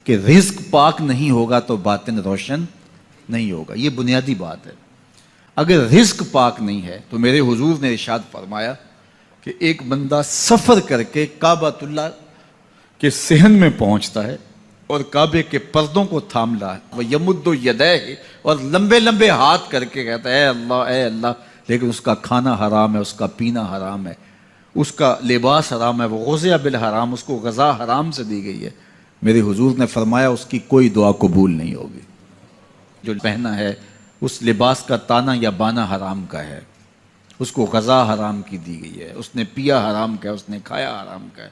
کہ رزق پاک نہیں ہوگا تو باطن روشن نہیں ہوگا. یہ بنیادی بات ہے. اگر رزق پاک نہیں ہے تو میرے حضور نے ارشاد فرمایا کہ ایک بندہ سفر کر کے کعبۃ اللہ کے صحن میں پہنچتا ہے اور کعبے کے پردوں کو تھام لا ہے, وہ یمد یدیہ, اور لمبے لمبے ہاتھ کر کے کہتا ہے اے اللہ, لیکن اس کا کھانا حرام ہے, اس کا پینا حرام ہے, اس کا لباس حرام ہے, وہ غزیہ بالحرام, اس کو غذا حرام سے دی گئی ہے. میرے حضور نے فرمایا اس کی کوئی دعا قبول نہیں ہوگی. جو پہنا ہے اس لباس کا تانا یا بانا حرام کا ہے, اس کو غذا حرام کی دی گئی ہے, اس نے پیا حرام کا ہے, اس نے کھایا حرام کا ہے,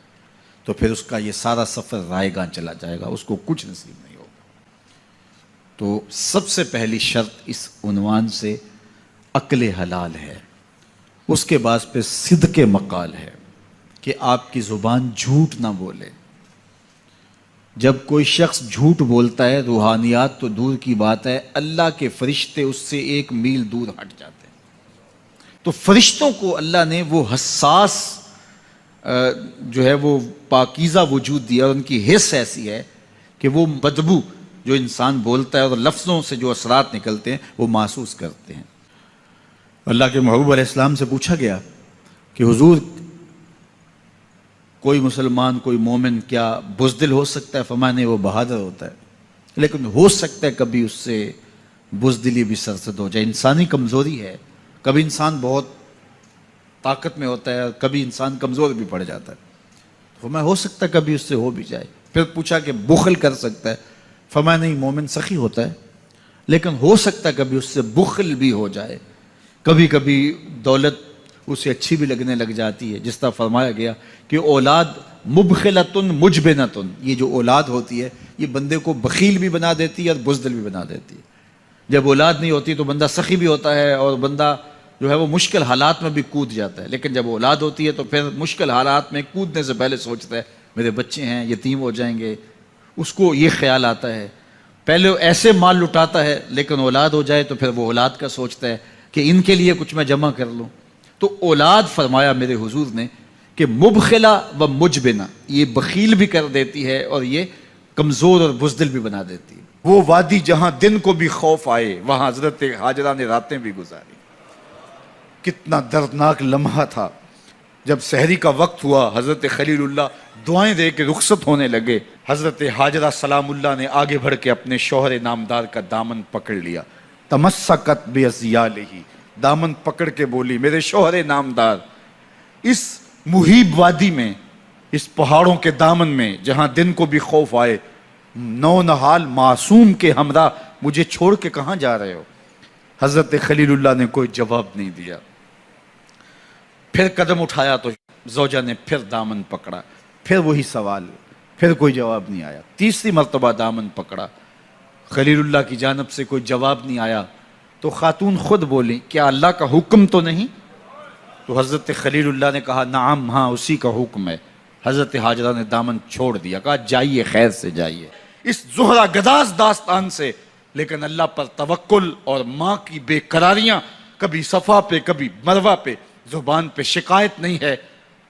تو پھر اس کا یہ سارا سفر رائے گاں چلا جائے گا, اس کو کچھ نصیب نہیں ہوگا. تو سب سے پہلی شرط اس عنوان سے عقل حلال ہے. اس کے بعد پہ صدق مقال ہے کہ آپ کی زبان جھوٹ نہ بولے. جب کوئی شخص جھوٹ بولتا ہے, روحانیات تو دور کی بات ہے, اللہ کے فرشتے اس سے 1 میل دور ہٹ جاتے ہیں. تو فرشتوں کو اللہ نے وہ حساس جو ہے وہ پاکیزہ وجود دیا, اور ان کی حس ایسی ہے کہ وہ بدبو جو انسان بولتا ہے اور لفظوں سے جو اثرات نکلتے ہیں وہ محسوس کرتے ہیں. اللہ کے محبوب علیہ السلام سے پوچھا گیا کہ حضور کوئی مسلمان, کوئی مومن کیا بزدل ہو سکتا ہے؟ فرمایا نہیں, وہ بہادر ہوتا ہے, لیکن ہو سکتا ہے کبھی اس سے بزدلی بھی سرزد ہو جائے. انسانی کمزوری ہے, کبھی انسان بہت طاقت میں ہوتا ہے اور کبھی انسان کمزور بھی پڑ جاتا ہے. فرمایا ہو سکتا ہے کبھی اس سے ہو بھی جائے. پھر پوچھا کہ بخل کر سکتا ہے؟ فرمایا نہیں, مومن سخی ہوتا ہے, لیکن ہو سکتا ہے کبھی اس سے بخل بھی ہو جائے. کبھی کبھی دولت اسے اچھی بھی لگنے لگ جاتی ہے, جس طرح فرمایا گیا کہ اولاد مبخلتن مجبنتن, یہ جو اولاد ہوتی ہے یہ بندے کو بخیل بھی بنا دیتی ہے اور بزدل بھی بنا دیتی ہے. جب اولاد نہیں ہوتی تو بندہ سخی بھی ہوتا ہے اور بندہ جو ہے وہ مشکل حالات میں بھی کود جاتا ہے, لیکن جب اولاد ہوتی ہے تو پھر مشکل حالات میں کودنے سے پہلے سوچتا ہے میرے بچے ہیں یتیم ہو جائیں گے. اس کو یہ خیال آتا ہے, پہلے ایسے مال لٹاتا ہے, لیکن اولاد ہو جائے تو پھر وہ اولاد کا سوچتا ہے کہ ان کے لیے کچھ میں جمع کر لوں. تو اولاد فرمایا میرے حضور نے کہ مبخلہ و مجبنہ, یہ بخیل بھی کر دیتی ہے اور یہ کمزور اور بزدل بھی بنا دیتی ہے. وہ وادی جہاں دن کو بھی خوف آئے, وہاں حضرت ہاجرہ نے راتیں بھی گزاری. کتنا دردناک لمحہ تھا جب سحری کا وقت ہوا, حضرت خلیل اللہ دعائیں دے کے رخصت ہونے لگے. حضرت ہاجرہ سلام اللہ نے آگے بڑھ کے اپنے شوہر نامدار کا دامن پکڑ لیا. تمسکت بعضیالہ, دامن پکڑ کے بولی میرے شوہر نامدار, اس محیب وادی میں, اس پہاڑوں کے دامن میں جہاں دن کو بھی خوف آئے, نو نہال معصوم کے ہمراہ مجھے چھوڑ کے کہاں جا رہے ہو؟ حضرت خلیل اللہ نے کوئی جواب نہیں دیا. پھر قدم اٹھایا تو زوجہ نے پھر دامن پکڑا, پھر وہی سوال, پھر کوئی جواب نہیں آیا. تیسری مرتبہ دامن پکڑا, خلیل اللہ کی جانب سے کوئی جواب نہیں آیا. تو خاتون خود بولی کیا اللہ کا حکم تو نہیں؟ تو حضرت خلیل اللہ نے کہا نعم, ہاں اسی کا حکم ہے. حضرت ہاجرہ نے دامن چھوڑ دیا, کہا جائیے خیر سے جائیے. اس زہرہ گداز داستان سے لیکن اللہ پر توکل اور ماں کی بے قراریاں, کبھی صفا پہ کبھی مروہ پہ, زبان پہ شکایت نہیں ہے.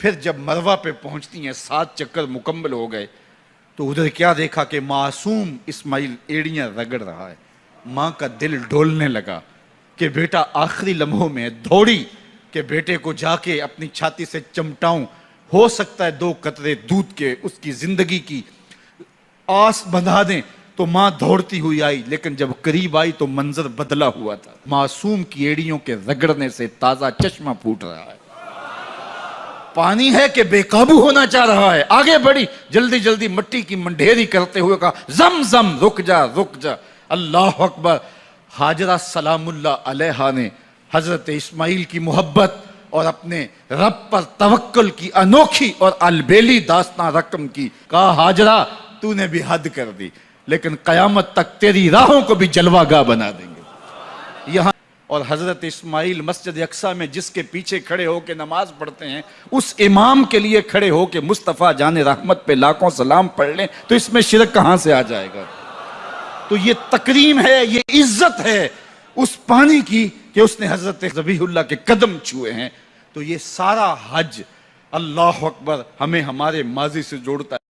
پھر جب مروہ پہ پہنچتی ہیں 7 چکر مکمل ہو گئے تو ادھر کیا دیکھا کہ معصوم اسماعیل ایڑیاں رگڑ رہا ہے. ماں کا دل ڈولنے لگا کہ بیٹا آخری لمحوں میں دوڑی کہ بیٹے کو جا کے اپنی چھاتی سے چمٹاؤں, ہو سکتا ہے 2 قطرے دودھ کے اس کی زندگی کی آس بندھا دیں. تو ماں دوڑتی ہوئی آئی, لیکن جب قریب آئی تو منظر بدلا ہوا تھا. معصوم کی ایڑیوں کے رگڑنے سے تازہ چشمہ پھوٹ رہا ہے. پانی ہے کہ بے قابو ہونا چاہ رہا ہے. آگے بڑھی, جلدی جلدی مٹی کی منڈھیری کرتے ہوئے کہا زم زم رک جا رک جا. اللہ اکبر. ہاجرہ سلام اللہ علیہا نے حضرت اسماعیل کی محبت اور اپنے رب پر توکل کی انوکھی اور البیلی داستان رقم کی. کہا ہاجرہ تو نے بھی حد کر دی, لیکن قیامت تک تیری راہوں کو بھی جلوہ گاہ بنا دیں گے. یہاں اور حضرت اسماعیل مسجد اقصیٰ میں جس کے پیچھے کھڑے ہو کے نماز پڑھتے ہیں, اس امام کے لیے کھڑے ہو کے مصطفیٰ جان رحمت پہ لاکھوں سلام پڑھ لیں تو اس میں شرک کہاں سے آ جائے گا؟ تو یہ تکریم ہے, یہ عزت ہے اس پانی کی کہ اس نے حضرت ذبیح اللہ کے قدم چھوئے ہیں. تو یہ سارا حج اللہ اکبر ہمیں ہمارے ماضی سے جوڑتا ہے.